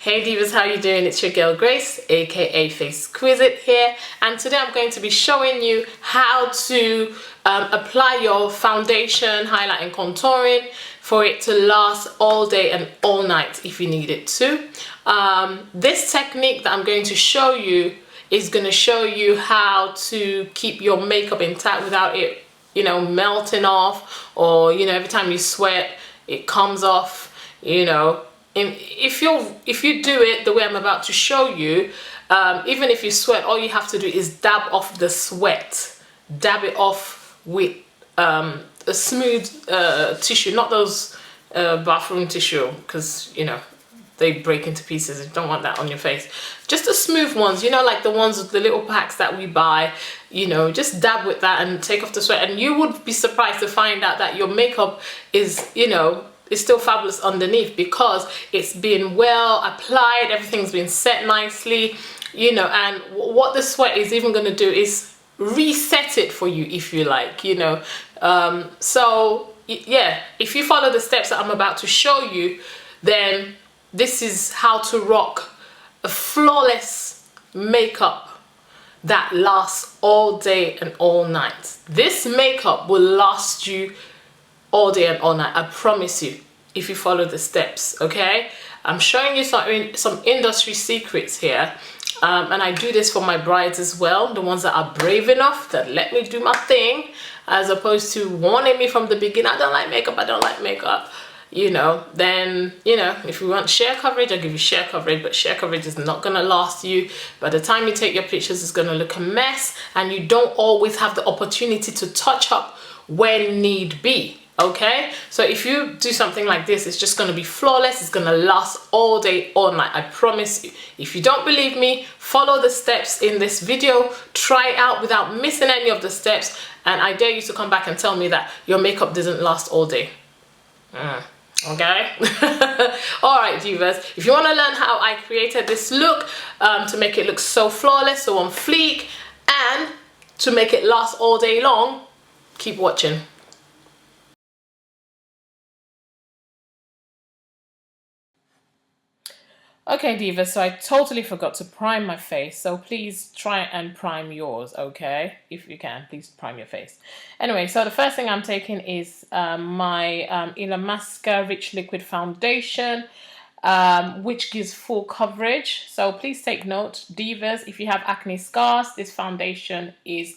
Hey divas, how you doing? It's your girl Grace, aka Facequisite here, and today I'm going to be showing you how to apply your foundation, highlight and contouring for it to last all day and all night if you need it to. This technique that I'm going to show you is going to show you how to keep your makeup intact without it, you know, melting off, or, you know, every time you sweat it comes off, you know. If you do it the way I'm about to show you, even if you sweat, all you have to do is dab off the sweat, dab it off with a smooth tissue, not those bathroom tissue, because you know they break into pieces. You don't want that on your face. Just the smooth ones, you know, like the ones with the little packs that we buy, you know, just dab with that and take off the sweat, and you would be surprised to find out that your makeup is, you know, it's still fabulous underneath because it's been well applied, everything's been set nicely, you know. And what the sweat is even going to do is reset it for you, if you like, you know. So yeah, if you follow the steps that I'm about to show you, then this is how to rock a flawless makeup that lasts all day and all night. This makeup will last you all day and all night, I promise you, if you follow the steps. Okay, I'm showing you some industry secrets here, and I do this for my brides as well, the ones that are brave enough that let me do my thing, as opposed to warning me from the beginning, I don't like makeup, you know. Then, you know, if you want share coverage, I'll give you share coverage, but share coverage is not gonna last you. By the time you take your pictures, it's gonna look a mess, and you don't always have the opportunity to touch up when need be. Okay, so if you do something like this, it's just going to be flawless. It's going to last all day, all night, I promise you. If you don't believe me, follow the steps in this video, try it out without missing any of the steps, and I dare you to come back and tell me that your makeup doesn't last all day. Okay. All right, divas, if you want to learn how I created this look to make it look so flawless, so on fleek, and to make it last all day long, keep watching. Okay, divas, so I totally forgot to prime my face, so please try and prime yours, okay? If you can, please prime your face. Anyway, so the first thing I'm taking is my Illamasqua Rich Liquid Foundation, which gives full coverage. So please take note, divas, if you have acne scars, this foundation is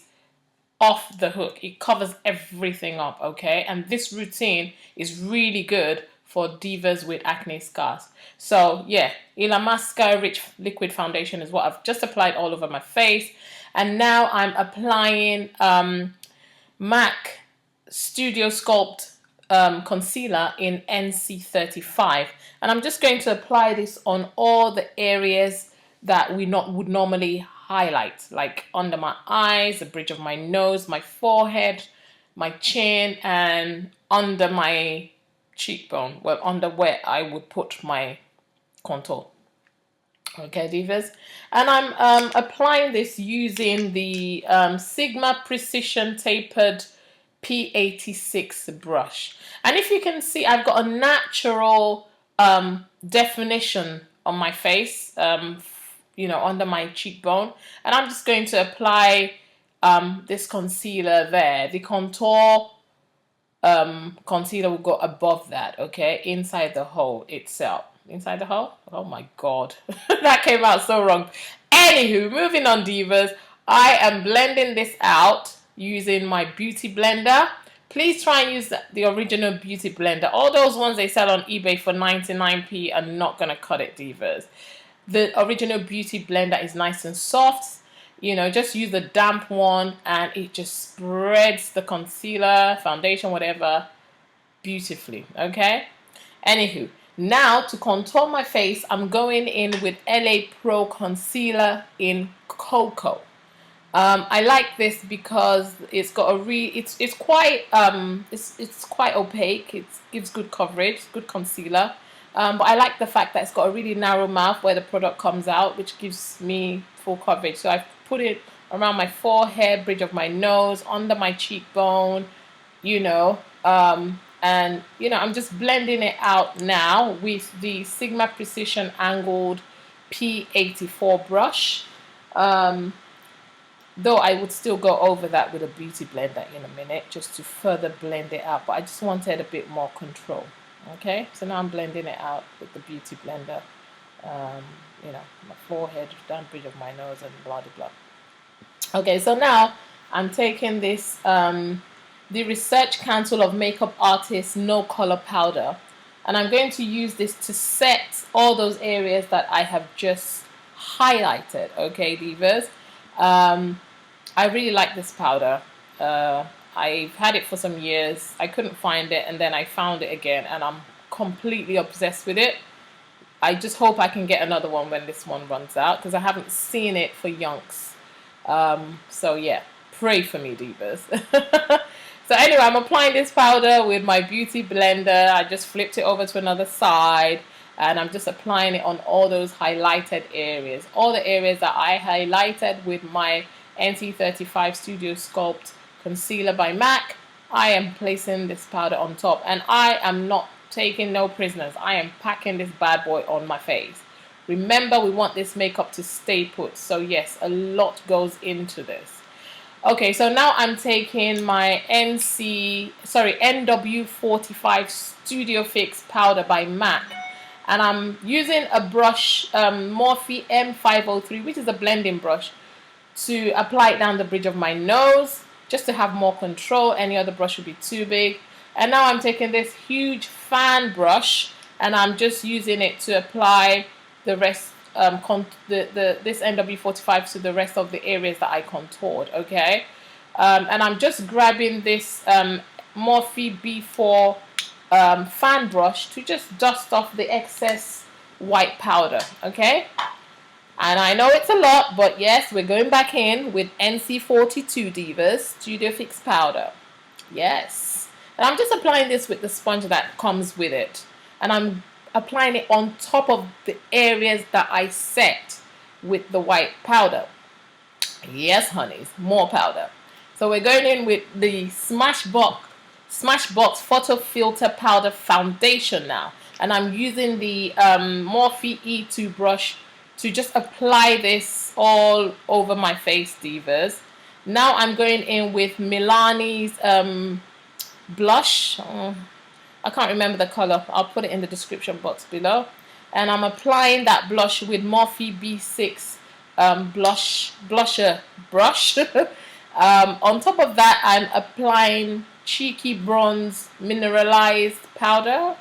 off the hook. It covers everything up, okay? And this routine is really good for divas with acne scars. So yeah, Illamasqua Rich Liquid Foundation is what I've just applied all over my face. And now I'm applying MAC Studio Sculpt concealer in NC35. And I'm just going to apply this on all the areas that we would normally highlight, like under my eyes, the bridge of my nose, my forehead, my chin, and under my cheekbone, well, under where I would put my contour. Okay, divas, and I'm applying this using the Sigma Precision Tapered P86 brush. And if you can see, I've got a natural definition on my face, you know, under my cheekbone, and I'm just going to apply this concealer there. The contour concealer will go above that, okay, inside the hole itself. Inside the hole? Oh my god, that came out so wrong. Anywho, moving on, divas, I am blending this out using my beauty blender. Please try and use the original beauty blender. All those ones they sell on eBay for 99p are not gonna cut it, divas. The original beauty blender is nice and soft. You know, just use the damp one and it just spreads the concealer, foundation, whatever, beautifully, okay? Anywho, now to contour my face, I'm going in with LA Pro Concealer in Cocoa. I like this because it's got a it's quite opaque. It gives good coverage, good concealer. But I like the fact that it's got a really narrow mouth where the product comes out, which gives me full coverage. So I've put it around my forehead, bridge of my nose, under my cheekbone, you know, And you know, I'm just blending it out now with the Sigma Precision Angled P84 brush. Though I would still go over that with a beauty blender in a minute just to further blend it out, but I just wanted a bit more control. Okay, so now I'm blending it out with the beauty blender. You know, my forehead, down bridge of my nose, and blah blah blah. Okay, so now I'm taking this the Research Council of Makeup Artists No Color Powder, and I'm going to use this to set all those areas that I have just highlighted. Okay, divas. I really like this powder. I've had it for some years. I couldn't find it, and then I found it again, and I'm completely obsessed with it. I just hope I can get another one when this one runs out, because I haven't seen it for yonks. So yeah, pray for me, divas. So anyway, I'm applying this powder with my beauty blender. I just flipped it over to another side, and I'm just applying it on all those highlighted areas. All the areas that I highlighted with my NC35 Studio Sculpt Concealer by MAC, I am placing this powder on top, and I am not taking no prisoners. I am packing this bad boy on my face. Remember, we want this makeup to stay put, so yes, a lot goes into this. Okay, so now I'm taking my NW45 Studio Fix powder by MAC, and I'm using a brush, Morphe M503, which is a blending brush, to apply it down the bridge of my nose, just to have more control. Any other brush would be too big. And now I'm taking this huge fan brush, and I'm just using it to apply the rest, this NW45 to the rest of the areas that I contoured. Okay, and I'm just grabbing this Morphe B4 fan brush to just dust off the excess white powder. Okay, and I know it's a lot, but yes, we're going back in with NC42 Divas Studio Fix powder. Yes, and I'm just applying this with the sponge that comes with it, and I'm applying it on top of the areas that I set with the white powder. Yes, honeys, more powder. So we're going in with the Smashbox Photo Filter Powder Foundation now, and I'm using the Morphe E2 brush to just apply this all over my face, divas. Now I'm going in with Milani's blush. I can't remember the color. I'll put it in the description box below. And I'm applying that blush with Morphe B6 blusher brush. On top of that, I'm applying Cheeky Bronze Mineralized powder. I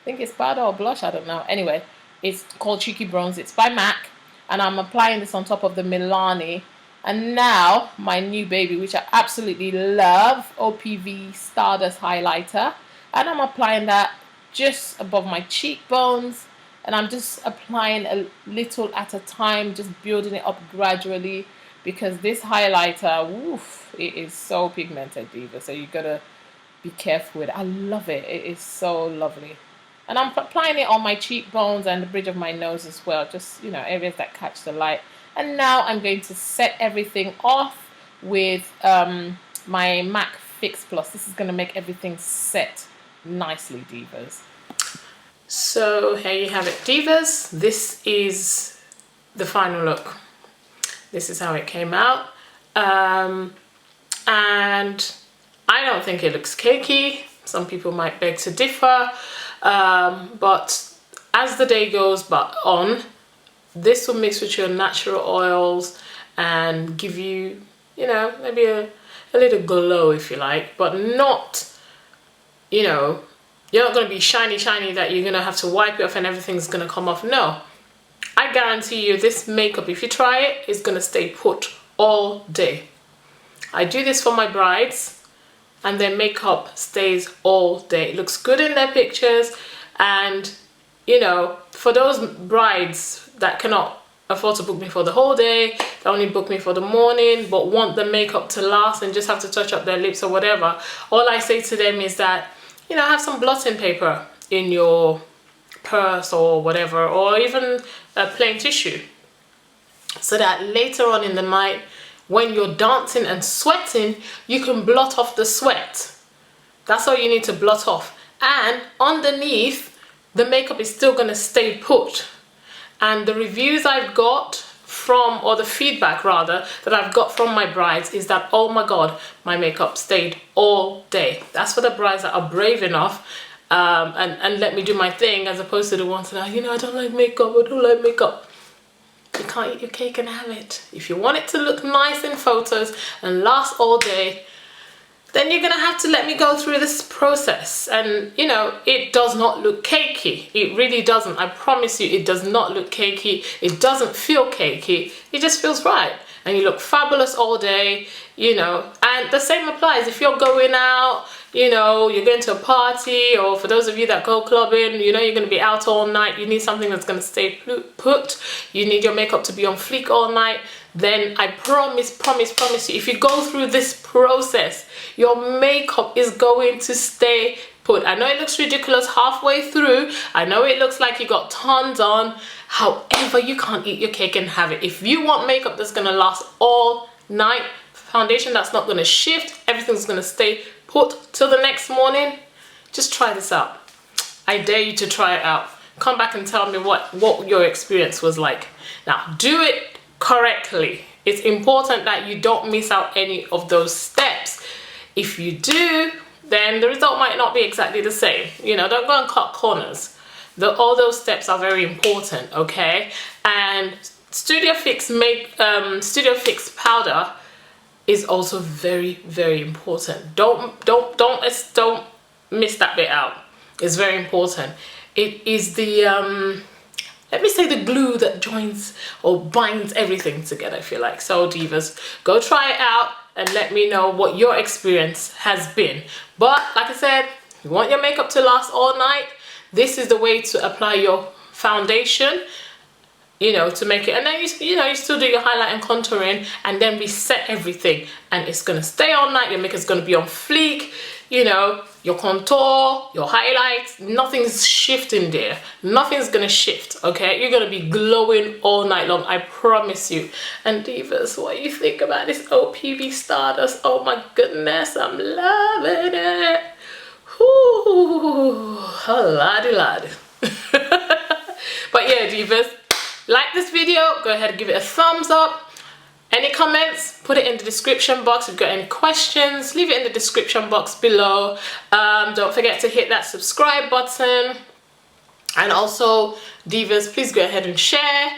think it's powder or blush, I don't know. Anyway, it's called Cheeky Bronze. It's by MAC. And I'm applying this on top of the Milani. And now, my new baby, which I absolutely love, OPV Stardust Highlighter. And I'm applying that just above my cheekbones. And I'm just applying a little at a time, just building it up gradually. Because this highlighter, woof, it is so pigmented, diva. So you gotta be careful with it. I love it. It is so lovely. And I'm applying it on my cheekbones and the bridge of my nose as well. Just, you know, areas that catch the light. And now I'm going to set everything off with my MAC Fix Plus. This is going to make everything set nicely, divas. So here you have it, divas. This is the final look. This is how it came out. And I don't think it looks cakey. Some people might beg to differ. But as the day goes on, this will mix with your natural oils and give you, you know, maybe a little glow if you like, but not, you know, you're not going to be shiny that you're going to have to wipe it off and everything's going to come off. No, I guarantee you this makeup, if you try it, is going to stay put all day. I do this for my brides and their makeup stays all day. It looks good in their pictures, and you know, for those brides that cannot afford to book me for the whole day, they only book me for the morning but want the makeup to last and just have to touch up their lips or whatever, all I say to them is that, you know, have some blotting paper in your purse or whatever, or even a plain tissue, so that later on in the night when you're dancing and sweating, you can blot off the sweat. That's all you need to blot off. and underneath the makeup is still gonna stay put. And the reviews I've got from, or the feedback rather, that I've got from my brides is that, oh my god, my makeup stayed all day. That's for the brides that are brave enough and let me do my thing, as opposed to the ones that are, you know, I don't like makeup, I don't like makeup. You can't eat your cake and have it. If you want it to look nice in photos and last all day, then you're gonna have to let me go through this process. And you know, it does not look cakey. It really doesn't. I promise you, it does not look cakey. It doesn't feel cakey. It just feels right. And you look fabulous all day, you know. And the same applies if you're going out, you know, you're going to a party, or for those of you that go clubbing, you know, you're going to be out all night. You need something that's going to stay put. You need your makeup to be on fleek all night. Then I promise you, if you go through this process, your makeup is going to stay put. I know it looks ridiculous halfway through. I know it looks like you got tons on. However, you can't eat your cake and have it. If you want makeup that's going to last all night, foundation that's not going to shift, everything's going to stay put till the next morning, just try this out. I dare you to try it out. Come back and tell me what your experience was like. Now, do it correctly. It's important that you don't miss out any of those steps. If you do, then the result might not be exactly the same. You know, don't go and cut corners. All those steps are very important, okay? And Studio Fix powder is also very, very important. Don't miss that bit out. It's very important. It is the let me say the glue that joins or binds everything together, I feel like. So divas, go try it out and let me know what your experience has been. But like I said, you want your makeup to last all night, this is the way to apply your foundation, you know, to make it. And then you still do your highlight and contouring, and then reset everything, and it's gonna stay all night. Your makeup's gonna be on fleek, you know, your contour, your highlights, nothing's shifting there. Nothing's gonna shift, okay? You're gonna be glowing all night long, I promise you. And divas, what do you think about this OPV Stardust? Oh my goodness, I'm loving it. Whoo, lad. But yeah, divas, like this video, go ahead and give it a thumbs up. Any comments, put it in the description box. If you've got any questions, leave it in the description box below. Don't forget to hit that subscribe button. And also, divas, please go ahead and share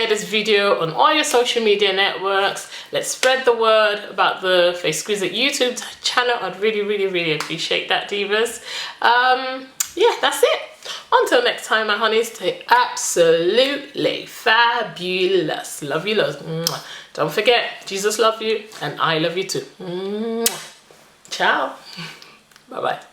this video on all your social media networks. Let's spread the word about the Face Exquisite YouTube channel. I'd really appreciate that, divas. Yeah, that's it. Until next time, my honeys, stay absolutely fabulous. Love you loads. Don't forget, Jesus loves you and I love you too. Ciao. Bye-bye.